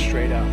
straight out.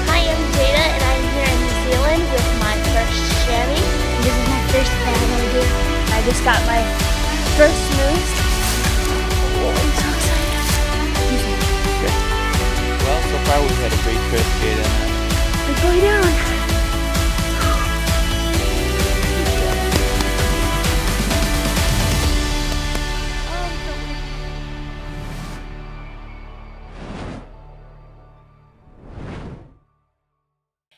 Hi, I'm Jada, and I'm here in New Zealand with my first chamois. This is my first paddle. I just got my first moose. Oh, I'm so excited. Well, so far we've had a great trip, Jada. We're going down.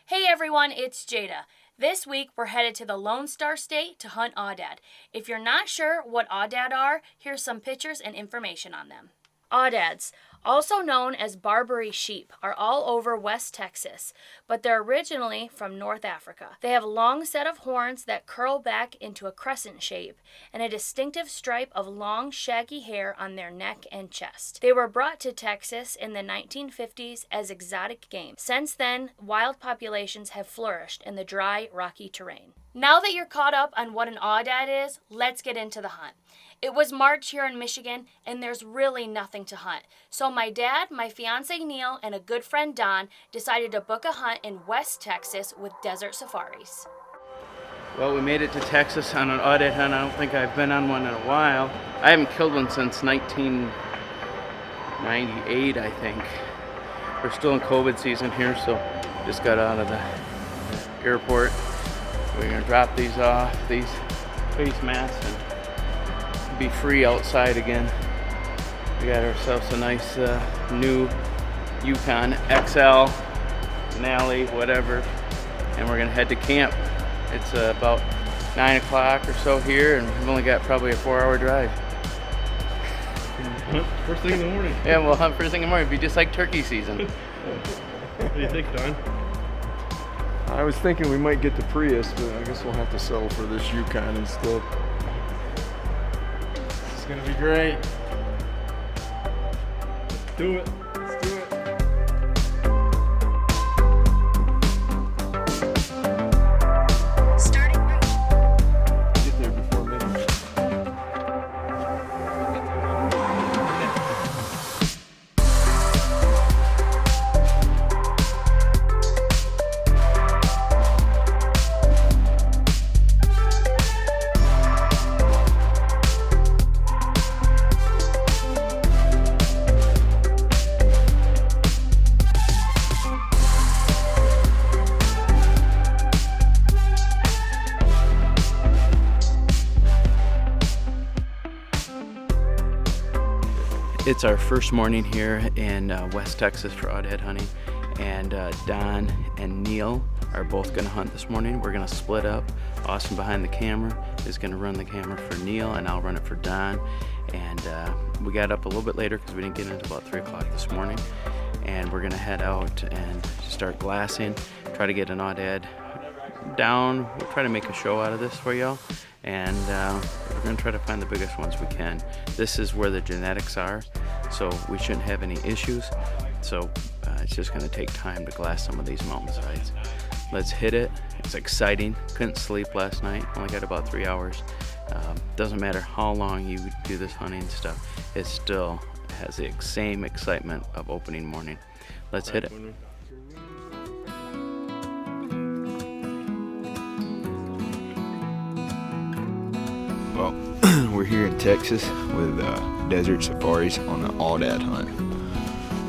Hey everyone, it's Jada. This week we're headed to the Lone Star State to hunt Aoudad. If you're not sure what Aoudad are, here's some pictures and information on them. Audads, also known as Barbary sheep, are all over West Texas, but they're originally from North Africa. They have a long set of horns that curl back into a crescent shape and a distinctive stripe of long, shaggy hair on their neck and chest. They were brought to Texas in the 1950s as exotic game. Since then, wild populations have flourished in the dry, rocky terrain. Now that you're caught up on what an Aoudad is, let's get into the hunt. It was March here in Michigan, and there's really nothing to hunt. So my dad, my fiance Neil, and a good friend Don decided to book a hunt in West Texas with Desert Safaris. Well, we made it to Texas on an Aoudad hunt. I don't think I've been on one in a while. I haven't killed one since 1998, I think. We're still in COVID season here, so just got out of the airport. We're gonna drop these off, these face masks, and be free outside again. We got ourselves a nice new Yukon XL, Nally, whatever, and we're gonna head to camp. It's about 9 o'clock or so here, and we've only got probably a 4-hour drive. Hunt first thing in the morning. Yeah, we'll hunt first thing in the morning. It'll be just like turkey season. What do you think, Don? I was thinking we might get the Prius, but I guess we'll have to settle for this Yukon instead. It's gonna be great. Let's do it. Let's do it. Starting route. Get there before midnight. It's our first morning here in West Texas for Aoudad hunting, and Don and Neil are both going to hunt this morning. We're going to split up. Austin behind the camera is going to run the camera for Neil, and I'll run it for Don. And we got up a little bit later because we didn't get in until about 3 o'clock this morning, and we're going to head out and start glassing, try to get an Aoudad down. We'll try to make a show out of this for y'all, and we're going to try to find the biggest ones we can. This is where the genetics are, so we shouldn't have any issues. So it's just going to take time to glass some of these mountainsides. Let's hit it. It's exciting. Couldn't sleep last night. Only got about 3 hours. Doesn't matter how long you do this hunting stuff, it still has the same excitement of opening morning. Let's hit it. Well, we're here in Texas with Desert Safaris on the Aoudad hunt.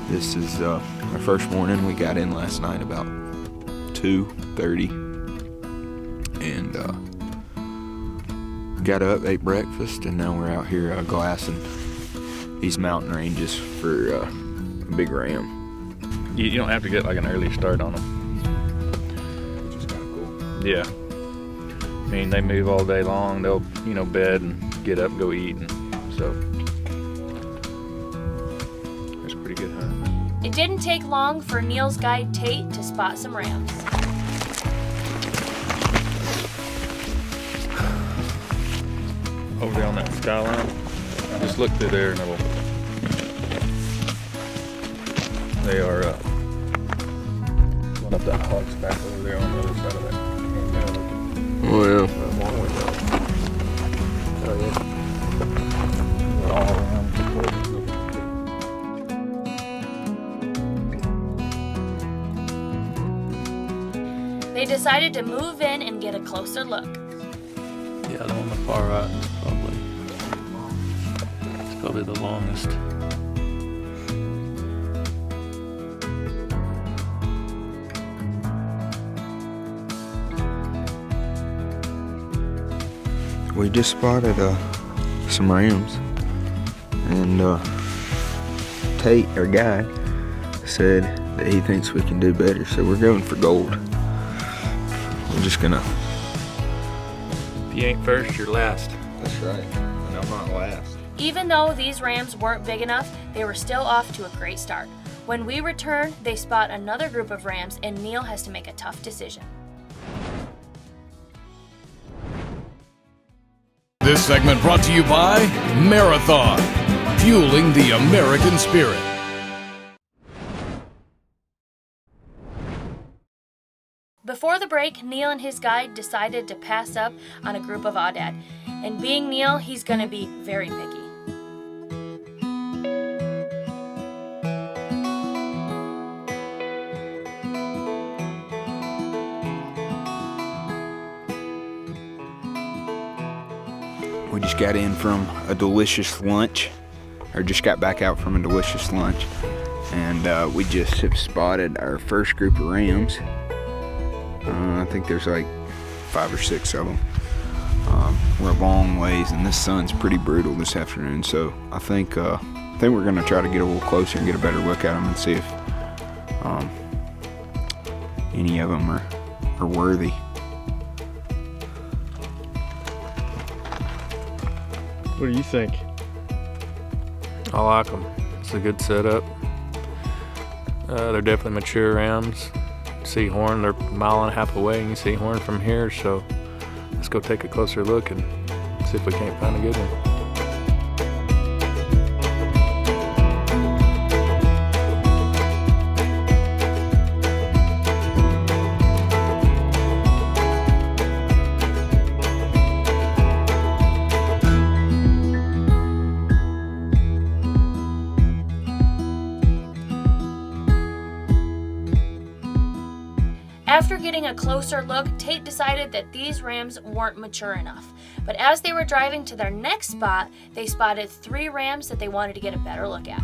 This is our first morning. We got in last night about 2:30. and got up, ate breakfast, and now we're out here glassing these mountain ranges for a big ram. You don't have to get like an early start on them. Which is kind of cool. Yeah. I mean, they move all day long. They'll, bed and get up and go eat. And so it's a pretty good hunt. It didn't take long for Neil's guide Tate to spot some rams. Over there on that skyline, just look through there and they are going up that hog's back over there on the other side of that. Oh yeah. Oh yeah. They're all around. They decided to move in and get a closer look. Yeah, the one on the far right is probably the longest. We just spotted some rams, and Tate, our guide, said that he thinks we can do better, so we're going for gold. We're just gonna... If you ain't first, you're last. That's right, and I'm not last. Even though these rams weren't big enough, they were still off to a great start. When we return, they spot another group of rams, and Neil has to make a tough decision. This segment brought to you by Marathon, fueling the American spirit. Before the break, Neil and his guide decided to pass up on a group of Aoudad. And being Neil, he's gonna be very picky. We just got in from a delicious lunch, or just got back out from a delicious lunch, and we just have spotted our first group of rams. I think there's like 5 or 6 of them. We're a long ways, and this sun's pretty brutal this afternoon, so I think we're gonna try to get a little closer and get a better look at them and see if any of them are worthy. What do you think? I like them. It's a good setup. They're definitely mature rams. See horn, they're a mile and a half away, and you see horn from here, so let's go take a closer look and see if we can't find a good one. After getting a closer look, Tate decided that these rams weren't mature enough. But as they were driving to their next spot, they spotted 3 rams that they wanted to get a better look at.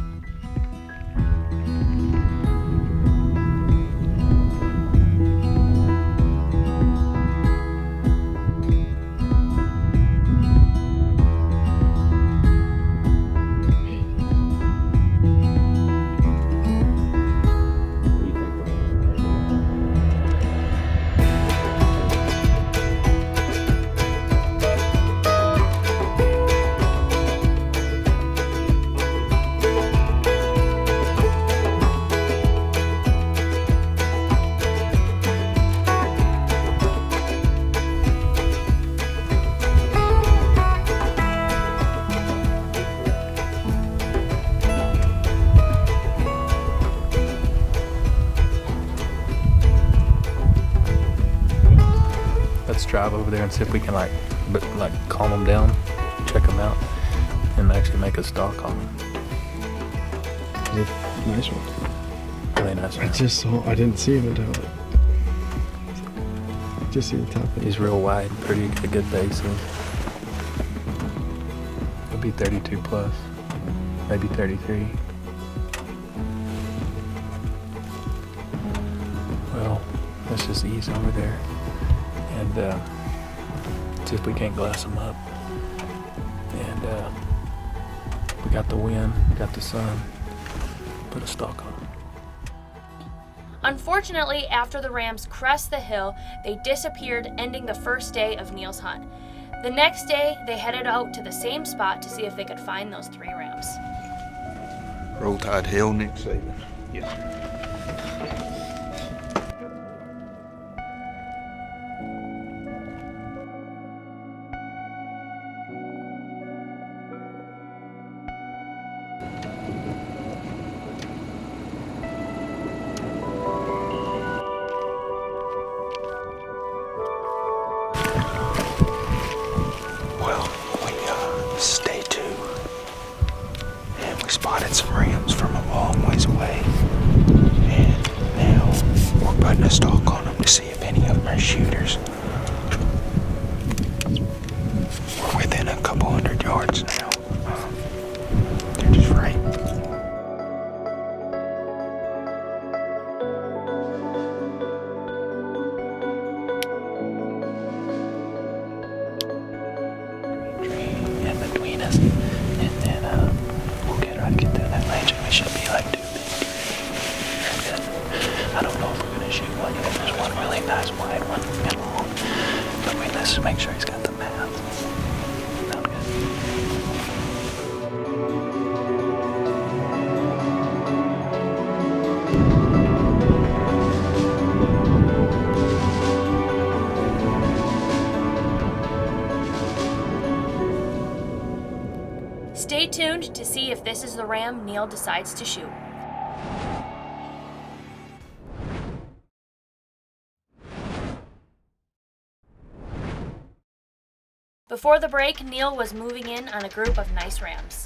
Let's drive over there and see if we can like calm them down, check them out, and actually make a stalk on them. Nice one. Really nice. I just saw, I didn't see him until just see the top of it. He's real wide, pretty good base. He'll be 32 plus, maybe 33. Well, let's just ease over there and See if we can't glass them up. And we got the wind, got the sun, put a stalk on them. Unfortunately, after the rams crest the hill, they disappeared, ending the first day of Neil's hunt. The next day, they headed out to the same spot to see if they could find those 3 rams. Roll Tide Hill, Nick Saban. Yes, sir. Well, we stay tuned, and we spotted some rams from a long ways away, and now we're putting a stalk on them to see if any of them are shooters. We're within a couple hundred yards now. They're just right. In between us, and then we'll get through that range, and we should be like 2 big. And then I don't know if we're gonna shoot one yet. There's one really nice wide one and long, but let's make sure he's got the mouth. Sound good? Stay tuned to see if this is the ram Neil decides to shoot. Before the break, Neil was moving in on a group of nice rams.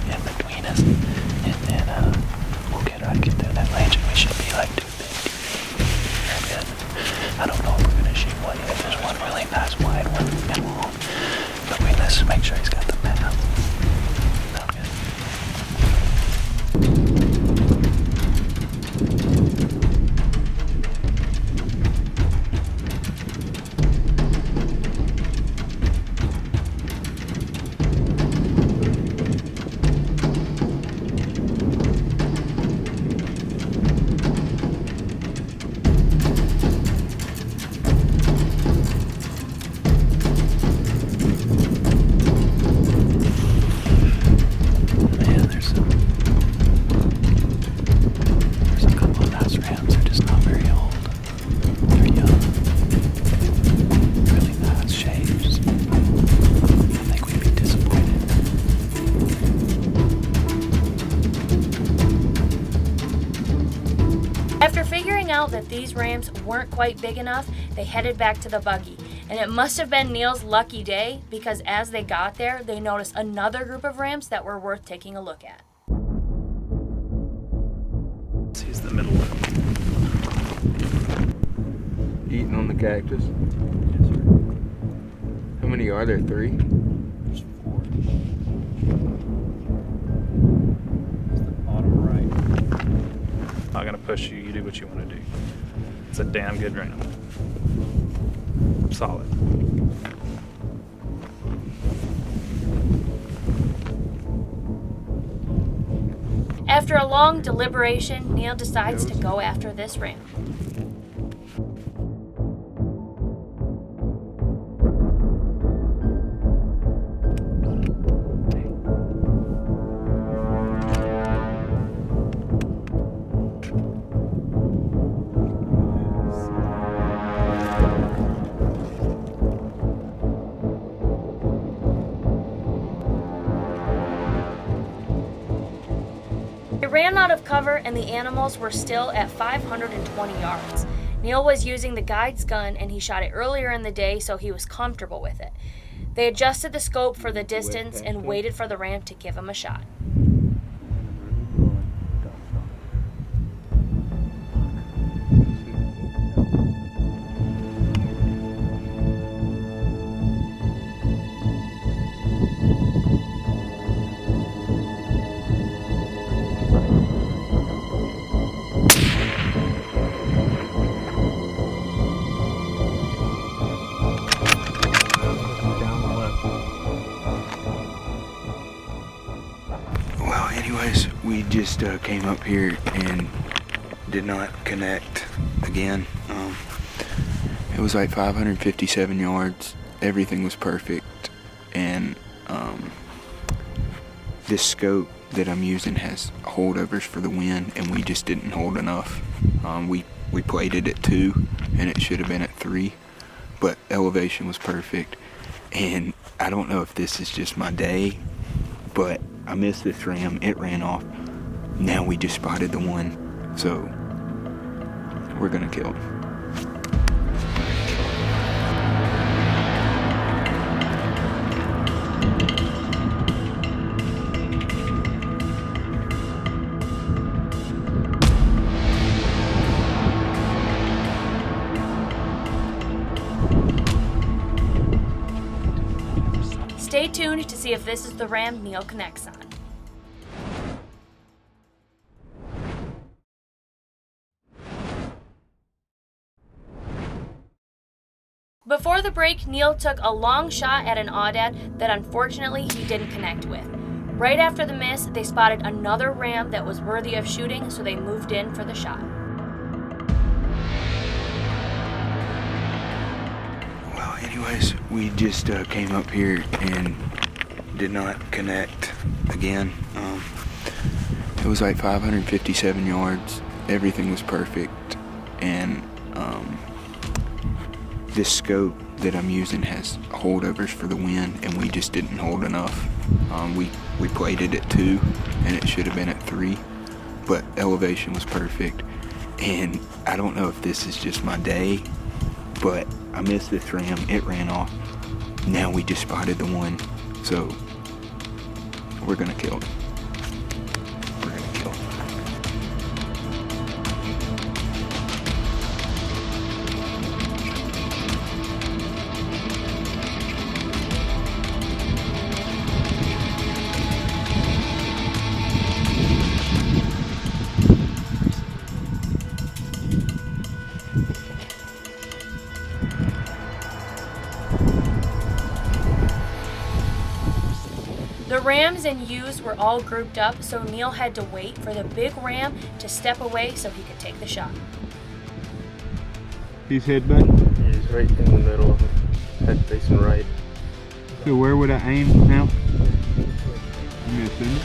In between us, and then we'll get through that range, and we should be like 2 big. And then I don't know if we're gonna shoot one yet. There's one really nice wide one and long, but let's make sure he's got the mouth. Sound good? Man, there's a couple of nice rams. They're just not very old. They're young. Really nice shapes. I think we'd be disappointed. After figuring out that these rams weren't quite big enough, they headed back to the buggy. And it must have been Neil's lucky day, because as they got there, they noticed another group of rams that were worth taking a look at. He's the middle one. Eating on the cactus. Yes, sir. How many are there? 3? There's 4. It's the bottom right. Not gonna push you. You do what you want to do. It's a damn good ram. Solid. After a long deliberation, Neil decides to go after this ram. They ran out of cover and the animals were still at 520 yards. Neil was using the guide's gun and he shot it earlier in the day, so he was comfortable with it. They adjusted the scope for the distance and waited for the ram to give him a shot. just came up here and did not connect again. It was like 557 yards. Everything was perfect, and this scope that I'm using has holdovers for the wind, and we just didn't hold enough. We played it at 2, and it should have been at 3, but elevation was perfect. And I don't know if this is just my day, but I missed this ram. It ran off. Now we just spotted the one, so we're gonna kill him. Stay tuned to see if this is the ram Neil connects on. Before the break, Neil took a long shot at an Aoudad that unfortunately he didn't connect with. Right after the miss, they spotted another ram that was worthy of shooting, so they moved in for the shot. Well, anyways, we just came up here and did not connect again. It was like 557 yards. Everything was perfect, and this scope that I'm using has holdovers for the wind, and we just didn't hold enough. We played it at 2, and it should have been at 3, but elevation was perfect. And I don't know if this is just my day, but I missed this ram. It ran off. Now we just spotted the one, so we're gonna kill him. We're gonna kill him. The rams and ewes were all grouped up, so Neil had to wait for the big ram to step away so he could take the shot. He's headbutt. He's right in the middle of them, head facing right. So where would I aim now? I'm gonna send it.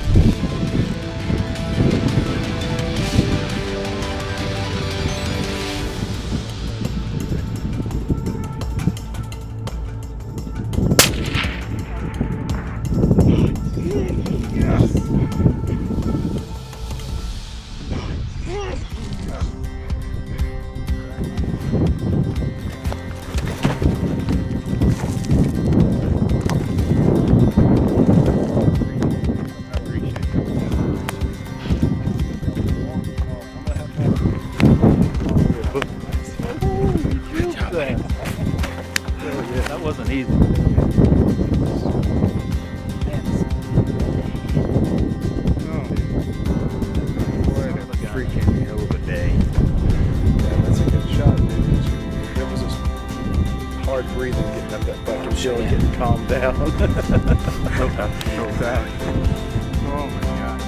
That wasn't easy. Freaking hell of a day. Yeah, that's a good shot, dude. It was just hard breathing, getting up that fucking hill and getting calmed down. No doubt. Oh my god.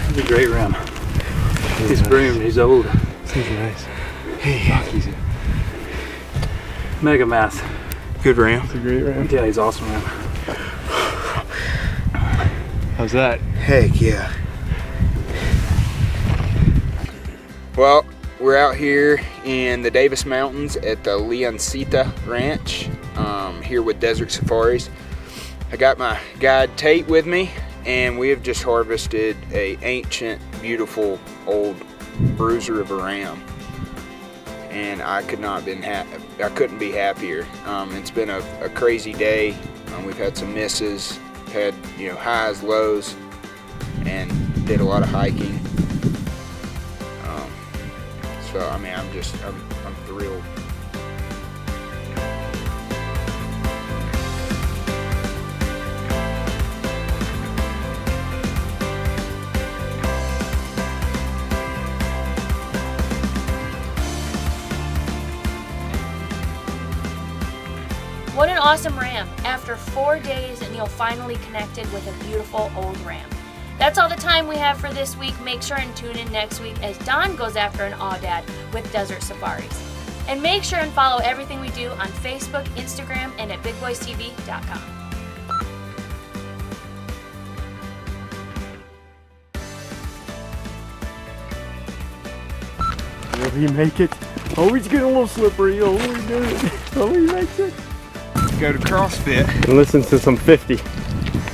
He's a great ram. He's groomed, he's old. He's nice. Hey, Mega mass. good ram. It's a great ram. Yeah, he's awesome ram. How's that? Heck yeah. Well, we're out here in the Davis Mountains at the Leoncita Ranch, here with Desert Safaris. I got my guide Tate with me, and we have just harvested a ancient, beautiful, old bruiser of a ram. And I couldn't be happier. It's been a crazy day. We've had some misses, had highs, lows, and did a lot of hiking. So I mean, I'm thrilled. What an awesome ram. After 4 days, Neil finally connected with a beautiful old ram. That's all the time we have for this week. Make sure and tune in next week as Don goes after an Aoudad with Desert Safaris. And make sure and follow everything we do on Facebook, Instagram, and at bigboystv.com. Will he make it? Oh, he's getting a little slippery. Oh, he does it. Oh, he makes it. Go to CrossFit. And listen to some 50.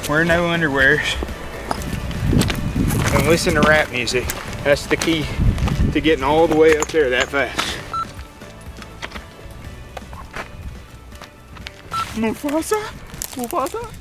Wear no underwears. And listen to rap music. That's the key to getting all the way up there that fast. Mufasa? Mufasa?